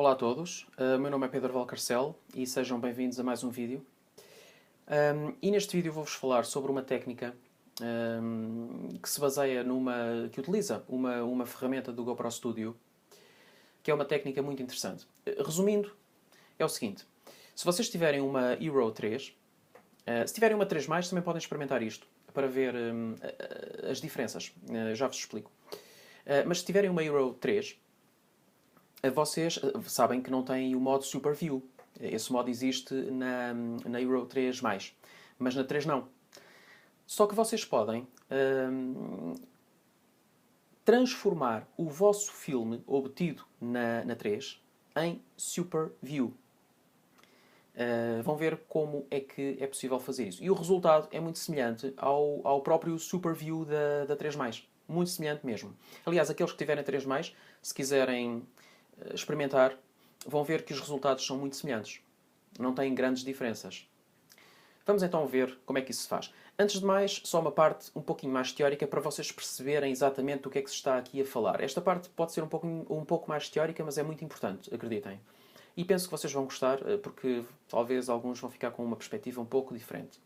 Olá a todos, o meu nome é Pedro Valcarcel e sejam bem-vindos a mais um vídeo. E neste vídeo vou-vos falar sobre uma técnica que se baseia que utiliza uma ferramenta do GoPro Studio, que é uma técnica muito interessante. Resumindo, é o seguinte: se vocês tiverem uma Hero 3, se tiverem uma 3+, também podem experimentar isto para ver as diferenças. Já vos explico. Mas se tiverem uma Hero 3, vocês sabem que não têm o modo Super View. Esse modo existe na Hero 3+, mas na 3 não. Só que vocês podem transformar o vosso filme obtido na 3 em Super View. Vão ver como é que é possível fazer isso. E o resultado é muito semelhante ao próprio Super View da 3+. Muito semelhante mesmo. Aliás, aqueles que tiverem 3+, se quiserem experimentar, vão ver que os resultados são muito semelhantes. Não têm grandes diferenças. Vamos então ver como é que isso se faz. Antes de mais, só uma parte um pouquinho mais teórica para vocês perceberem exatamente o que é que se está aqui a falar. Esta parte pode ser um pouco mais teórica, mas é muito importante, acreditem. E penso que vocês vão gostar, porque talvez alguns vão ficar com uma perspectiva um pouco diferente.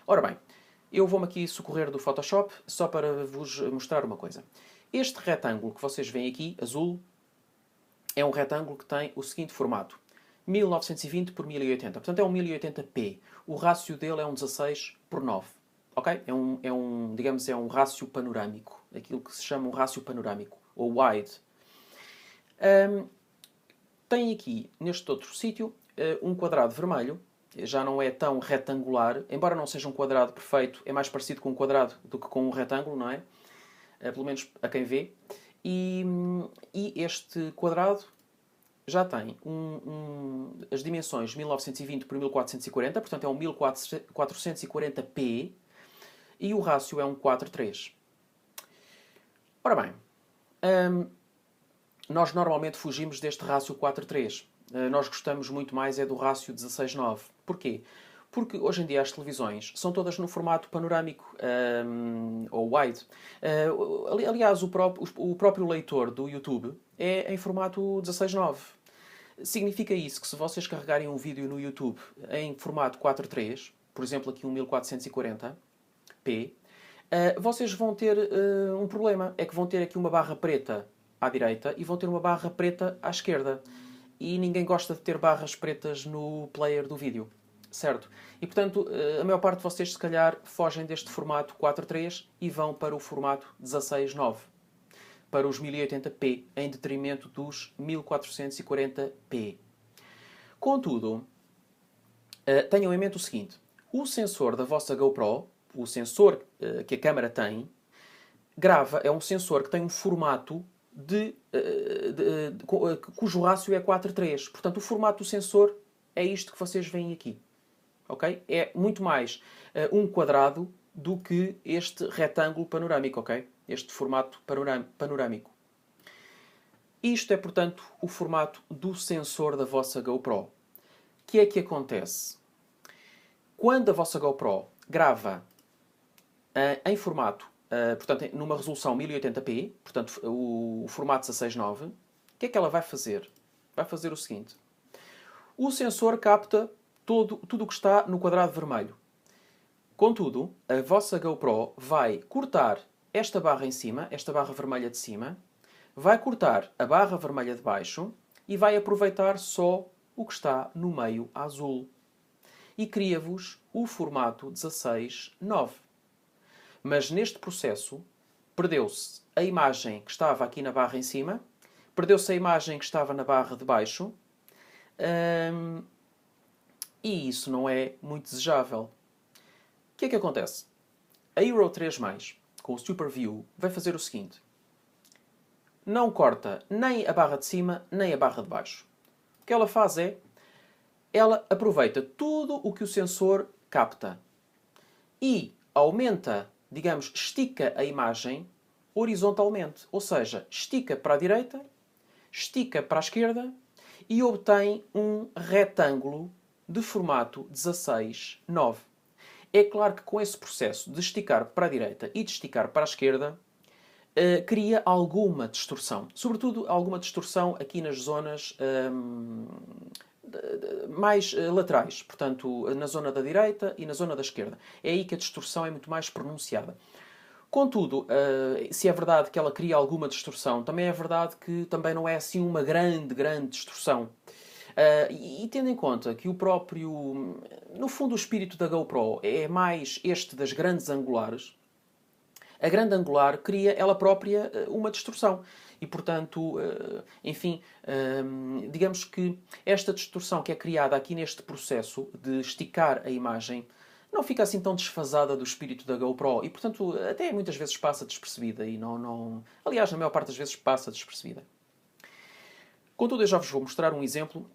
Ora bem, eu vou-me aqui socorrer do Photoshop só para vos mostrar uma coisa. Este retângulo que vocês veem aqui, azul, é um retângulo que tem o seguinte formato: 1920 por 1080. Portanto, é um 1080p. O rácio dele é um 16:9. Ok? Digamos, é um rácio panorâmico. Aquilo que se chama um rácio panorâmico, ou wide. Tem aqui, neste outro sítio, um quadrado vermelho. Já não é tão retangular. Embora não seja um quadrado perfeito, é mais parecido com um quadrado do que com um retângulo, não é? Pelo menos a quem vê. E este quadrado já tem as dimensões 1920 por 1440, portanto é um 1440p, e o rácio é um 4:3. Ora bem, nós normalmente fugimos deste rácio 4:3. Nós gostamos muito mais do rácio 16:9. Porquê? Porque hoje em dia as televisões são todas no formato panorâmico, ou wide. Aliás, o próprio leitor do YouTube é em formato 16:9. Significa isso que se vocês carregarem um vídeo no YouTube em formato 4:3, por exemplo aqui um 1440p, vocês vão ter um problema. É que vão ter aqui uma barra preta à direita e vão ter uma barra preta à esquerda. E ninguém gosta de ter barras pretas no player do vídeo. Certo? E, portanto, a maior parte de vocês, se calhar, fogem deste formato 4:3 e vão para o formato 16:9. Para os 1080p, em detrimento dos 1440p. Contudo, tenham em mente o seguinte: o sensor da vossa GoPro, o sensor que a câmera tem, é um sensor que tem um formato cujo rácio é 4:3. Portanto, o formato do sensor é isto que vocês veem aqui. Okay? É muito mais um quadrado do que este retângulo panorâmico, ok? Este formato panorâmico. Isto é, portanto, o formato do sensor da vossa GoPro. O que é que acontece? Quando a vossa GoPro grava em formato, portanto, numa resolução 1080p, portanto, o formato 16:9, o que é que ela vai fazer? Vai fazer o seguinte: o sensor capta tudo o que está no quadrado vermelho. Contudo, a vossa GoPro vai cortar esta barra em cima, esta barra vermelha de cima, vai cortar a barra vermelha de baixo e vai aproveitar só o que está no meio azul. E cria-vos o formato 16:9. Mas neste processo, perdeu-se a imagem que estava aqui na barra em cima, perdeu-se a imagem que estava na barra de baixo, e isso não é muito desejável. O que é que acontece? A Hero 3+, com o Super View, vai fazer o seguinte: não corta nem a barra de cima, nem a barra de baixo. O que ela faz é, ela aproveita tudo o que o sensor capta e aumenta, digamos, estica a imagem horizontalmente. Ou seja, estica para a direita, estica para a esquerda e obtém um retângulo de formato 16:9. É claro que com esse processo de esticar para a direita e de esticar para a esquerda, cria alguma distorção. Sobretudo alguma distorção aqui nas zonas mais laterais. Portanto, na zona da direita e na zona da esquerda. É aí que a distorção é muito mais pronunciada. Contudo, se é verdade que ela cria alguma distorção, também é verdade que também não é assim uma grande distorção. E tendo em conta que o próprio... No fundo, o espírito da GoPro é mais este das grandes angulares, a grande angular cria ela própria uma distorção. E, portanto, enfim, digamos que esta distorção que é criada aqui neste processo de esticar a imagem não fica assim tão desfasada do espírito da GoPro e, portanto, até muitas vezes passa despercebida e não... Aliás, na maior parte das vezes passa despercebida. Contudo, eu já vos vou mostrar um exemplo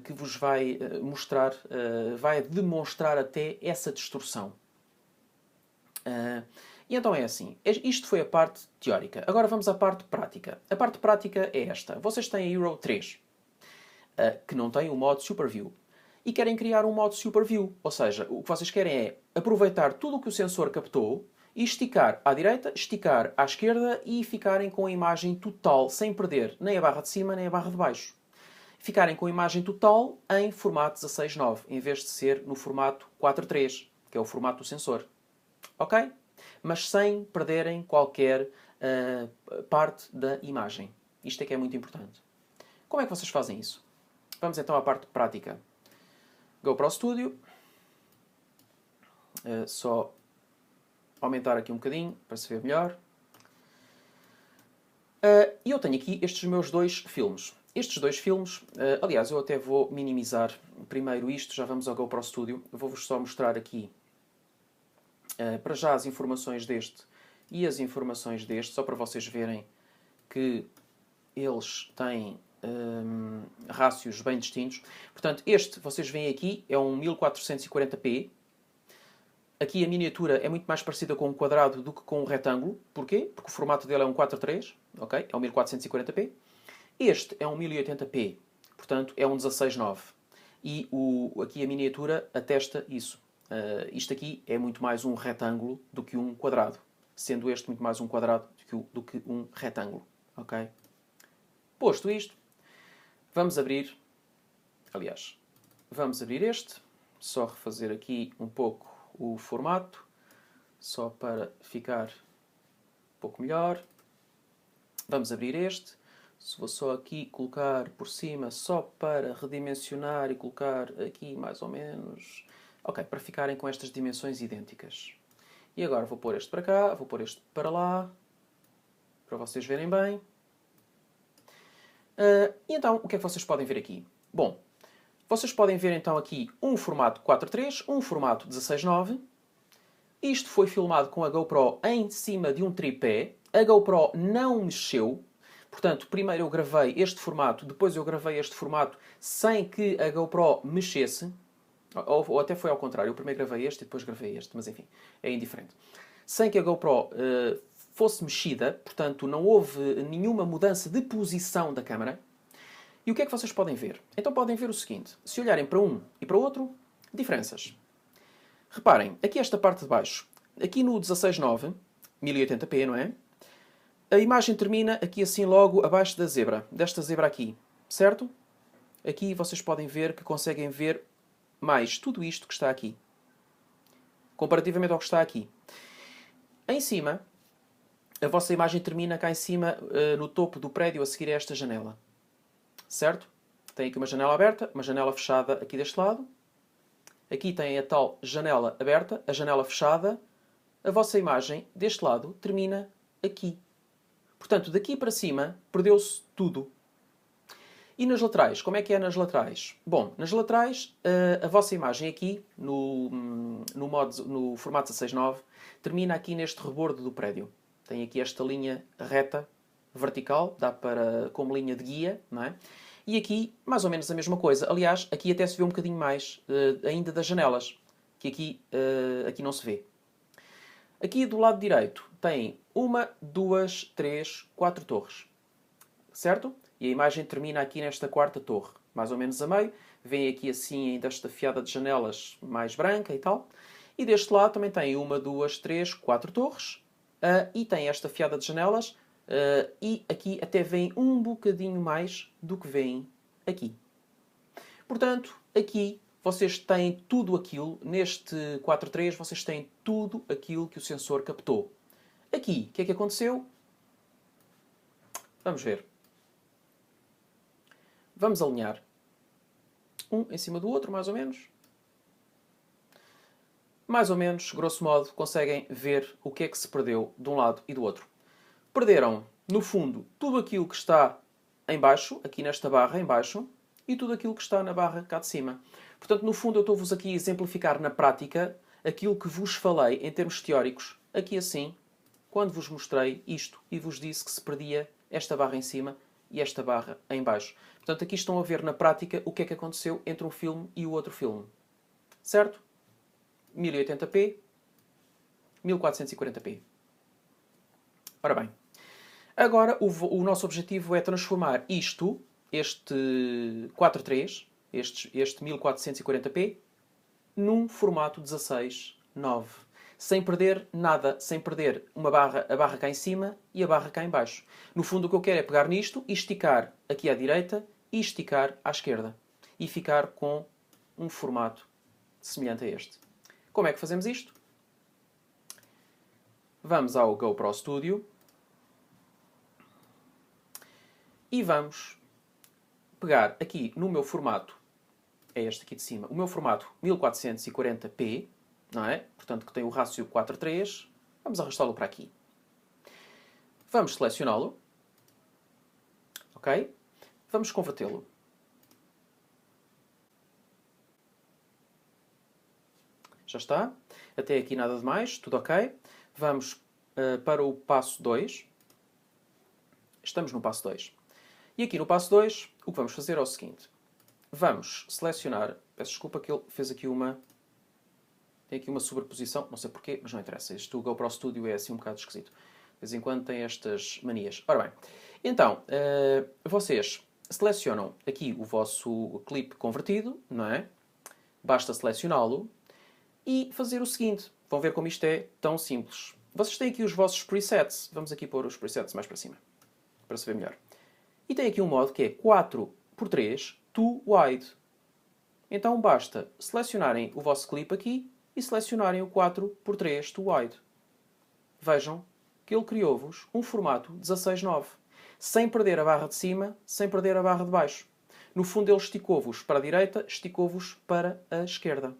que vos vai mostrar, vai demonstrar até essa distorção. E então é assim, isto foi a parte teórica. Agora vamos à parte prática. A parte prática é esta. Vocês têm a Hero 3, que não tem o modo Super View. E querem criar um modo Super View. Ou seja, o que vocês querem é aproveitar tudo o que o sensor captou e esticar à direita, esticar à esquerda e ficarem com a imagem total, sem perder nem a barra de cima nem a barra de baixo. Ficarem com a imagem total em formato 16:9, em vez de ser no formato 4:3, que é o formato do sensor. Ok? Mas sem perderem qualquer parte da imagem. Isto é que é muito importante. Como é que vocês fazem isso? Vamos então à parte prática. GoPro Studio. Só aumentar aqui um bocadinho para se ver melhor. E eu tenho aqui estes meus dois filmes. Estes dois filmes, aliás, eu até vou minimizar primeiro isto, já vamos ao GoPro Studio. Eu vou-vos só mostrar aqui para já as informações deste e as informações deste, só para vocês verem que eles têm rácios bem distintos. Portanto, este, vocês veem aqui, é um 1440p. Aqui a miniatura é muito mais parecida com um quadrado do que com um retângulo. Porquê? Porque o formato dele é um 4:3, ok? É um 1440p. Este é um 1080p, portanto é um 16:9. E aqui a miniatura atesta isso. Isto aqui é muito mais um retângulo do que um quadrado, sendo este muito mais um quadrado do que um retângulo, ok? Posto isto, vamos abrir, aliás, vamos abrir este, só refazer aqui um pouco o formato, só para ficar um pouco melhor. Vamos abrir este. Vou só aqui colocar por cima, só para redimensionar e colocar aqui mais ou menos... Ok, para ficarem com estas dimensões idênticas. E agora vou pôr este para cá, vou pôr este para lá, para vocês verem bem. E então, o que é que vocês podem ver aqui? Bom, vocês podem ver então aqui um formato 4:3, um formato 16:9. Isto foi filmado com a GoPro em cima de um tripé. A GoPro não mexeu. Portanto, primeiro eu gravei este formato, depois eu gravei este formato sem que a GoPro mexesse. Ou até foi ao contrário. Eu primeiro gravei este e depois gravei este. Mas enfim, é indiferente. Sem que a GoPro fosse mexida. Portanto, não houve nenhuma mudança de posição da câmera. E o que é que vocês podem ver? Então podem ver o seguinte. Se olharem para um e para o outro, diferenças. Reparem, aqui esta parte de baixo. Aqui no 16:9, 1080p, não é? A imagem termina aqui assim logo abaixo da zebra. Desta zebra aqui. Certo? Aqui vocês podem ver que conseguem ver mais tudo isto que está aqui. Comparativamente ao que está aqui. Em cima, a vossa imagem termina cá em cima, no topo do prédio, a seguir a esta janela. Certo? Tem aqui uma janela aberta, uma janela fechada aqui deste lado. Aqui tem a tal janela aberta, a janela fechada. A vossa imagem, deste lado, termina aqui. Portanto, daqui para cima, perdeu-se tudo. E nas laterais? Como é que é nas laterais? Bom, nas laterais, a vossa imagem aqui, no formato 16:9, termina aqui neste rebordo do prédio. Tem aqui esta linha reta, vertical, dá para como linha de guia, não é? E aqui, mais ou menos a mesma coisa. Aliás, aqui até se vê um bocadinho mais ainda das janelas, que aqui não se vê. Aqui do lado direito tem 1, 2, 3, 4 torres. Certo? E a imagem termina aqui nesta quarta torre, mais ou menos a meio. Vem aqui assim ainda esta fiada de janelas mais branca e tal. E deste lado também tem 1, 2, 3, 4 torres. E tem esta fiada de janelas e aqui até vem um bocadinho mais do que vem aqui. Portanto, aqui vocês têm tudo aquilo, neste 4.3, vocês têm tudo aquilo que o sensor captou. Aqui, o que é que aconteceu? Vamos ver. Vamos alinhar um em cima do outro, mais ou menos. Mais ou menos, grosso modo, conseguem ver o que é que se perdeu de um lado e do outro. Perderam, no fundo, tudo aquilo que está em baixo, aqui nesta barra em baixo, e tudo aquilo que está na barra cá de cima. Portanto, no fundo, eu estou-vos aqui a exemplificar na prática aquilo que vos falei em termos teóricos, aqui assim, quando vos mostrei isto e vos disse que se perdia esta barra em cima e esta barra em baixo. Portanto, aqui estão a ver na prática o que é que aconteceu entre um filme e o outro filme. Certo? 1080p, 1440p. Ora bem, agora o nosso objetivo é transformar isto, este 4.3, este 1440p, num formato 16:9. Sem perder nada, sem perder a barra cá em cima e a barra cá em baixo. No fundo o que eu quero é pegar nisto e esticar aqui à direita e esticar à esquerda. E ficar com um formato semelhante a este. Como é que fazemos isto? Vamos ao GoPro Studio e vamos pegar aqui no meu formato, é este aqui de cima, o meu formato 1440p, não é? Portanto, que tem o rácio 4:3. Vamos arrastá-lo para aqui. Vamos selecioná-lo. Ok? Vamos convertê-lo. Já está. Até aqui nada de mais. Tudo ok. Vamos para o passo 2. Estamos no passo 2. E aqui no passo 2, o que vamos fazer é o seguinte. Vamos selecionar... Peço desculpa que ele fez aqui uma... Tem aqui uma sobreposição, não sei porquê, mas não interessa. Este GoPro Studio é assim um bocado esquisito. De vez em quando tem estas manias. Ora bem, então, vocês selecionam aqui o vosso clipe convertido, não é? Basta selecioná-lo e fazer o seguinte. Vão ver como isto é tão simples. Vocês têm aqui os vossos presets. Vamos aqui pôr os presets mais para cima, para se ver melhor. E tem aqui um modo que é 4:3 to wide. Então basta selecionarem o vosso clipe aqui e selecionarem o 4:3 to wide. Vejam que ele criou-vos um formato 16:9, sem perder a barra de cima, sem perder a barra de baixo. No fundo ele esticou-vos para a direita, esticou-vos para a esquerda.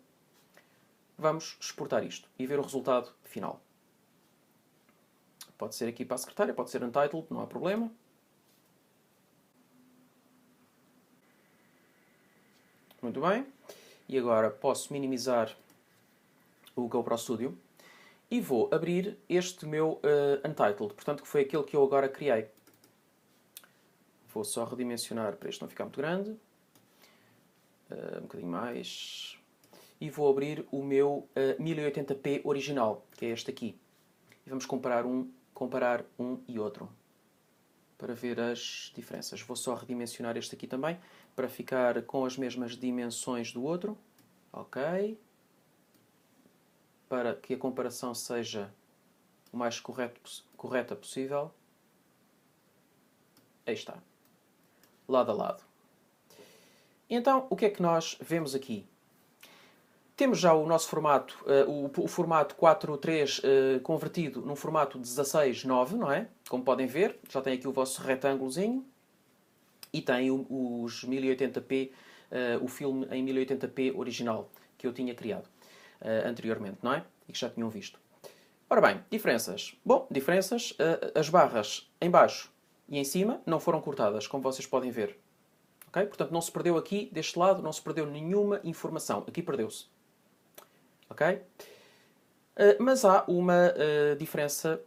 Vamos exportar isto e ver o resultado final. Pode ser aqui para a secretária, pode ser untitled, não há problema. Muito bem. E agora posso minimizar o GoPro Studio e vou abrir este meu Untitled, portanto que foi aquele que eu agora criei. Vou só redimensionar para este não ficar muito grande. Um bocadinho mais. E vou abrir o meu 1080p original, que é este aqui. E vamos comparar um e outro, para ver as diferenças. Vou só redimensionar este aqui também, para ficar com as mesmas dimensões do outro. Ok. Para que a comparação seja o mais correta possível. Aí está. Lado a lado. Então, o que é que nós vemos aqui? Temos já o nosso formato, o formato 4:3 convertido num formato 16:9, não é? Como podem ver, já tem aqui o vosso retângulozinho e tem os 1080p, o filme em 1080p original que eu tinha criado anteriormente, não é? E que já tinham visto. Ora bem, diferenças. Bom, diferenças. As barras em baixo e em cima não foram cortadas, como vocês podem ver. Okay? Portanto, não se perdeu aqui, deste lado, não se perdeu nenhuma informação. Aqui perdeu-se. Ok? Mas há uma diferença,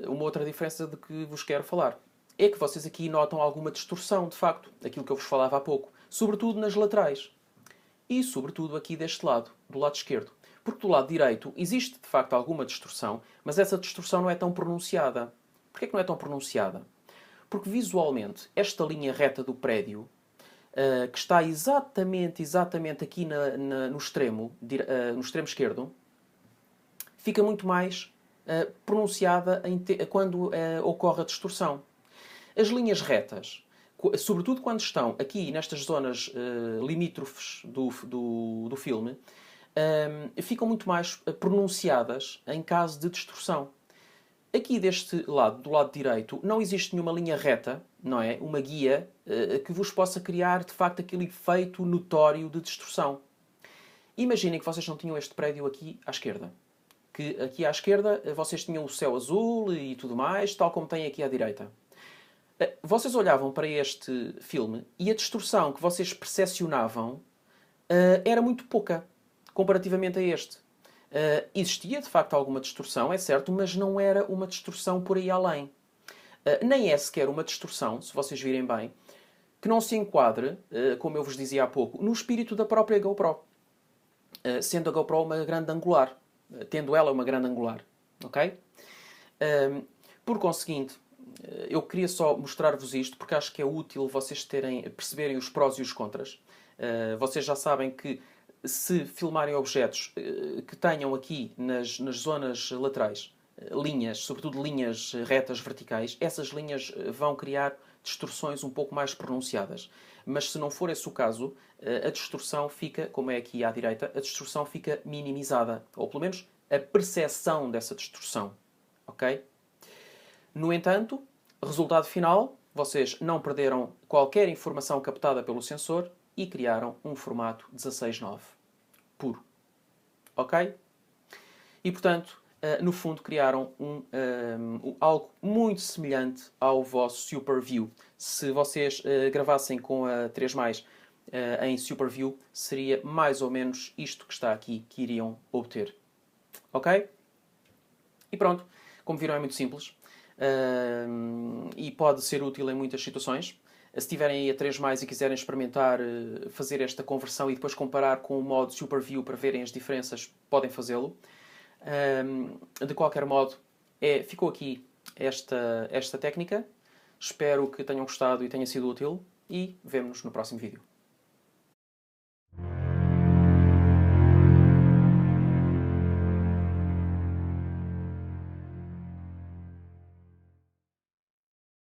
uma outra diferença de que vos quero falar. É que vocês aqui notam alguma distorção, de facto, aquilo que eu vos falava há pouco. Sobretudo nas laterais. E sobretudo aqui deste lado, do lado esquerdo. Porque do lado direito existe, de facto, alguma distorção, mas essa distorção não é tão pronunciada. Porquê que não é tão pronunciada? Porque visualmente, esta linha reta do prédio, que está exatamente aqui no extremo esquerdo, fica muito mais pronunciada quando ocorre a distorção. As linhas retas, sobretudo quando estão aqui nestas zonas limítrofes do filme, ficam muito mais pronunciadas em caso de distorção. Aqui deste lado, do lado direito, não existe nenhuma linha reta, não é? Uma guia que vos possa criar, de facto, aquele efeito notório de distorção. Imaginem que vocês não tinham este prédio aqui à esquerda. Que aqui à esquerda vocês tinham o céu azul e tudo mais, tal como tem aqui à direita. Vocês olhavam para este filme e a distorção que vocês percepcionavam era muito pouca, comparativamente a este. Existia, de facto, alguma distorção, é certo, mas não era uma distorção por aí além. Nem é sequer uma distorção, se vocês virem bem, que não se enquadre, como eu vos dizia há pouco, no espírito da própria GoPro. Sendo a GoPro uma grande angular. Tendo ela uma grande angular. Ok? Por conseguinte, eu queria só mostrar-vos isto, porque acho que é útil vocês perceberem os prós e os contras. Vocês já sabem que se filmarem objetos que tenham aqui nas zonas laterais linhas, sobretudo linhas retas verticais, essas linhas vão criar distorções um pouco mais pronunciadas. Mas se não for esse o caso, a distorção fica, como é aqui à direita, a distorção fica minimizada. Ou pelo menos a percepção dessa distorção. Ok? No entanto, resultado final, vocês não perderam qualquer informação captada pelo sensor e criaram um formato 16:9 puro. Ok? E, portanto, no fundo, criaram algo muito semelhante ao vosso SuperView. Se vocês gravassem com a 3+, em SuperView, seria mais ou menos isto que está aqui que iriam obter. Ok? E pronto. Como viram, é muito simples. E pode ser útil em muitas situações. Se tiverem aí a 3+, e quiserem experimentar fazer esta conversão e depois comparar com o modo SuperView para verem as diferenças, podem fazê-lo. De qualquer modo, ficou aqui esta técnica. Espero que tenham gostado e tenha sido útil. E vemo-nos no próximo vídeo.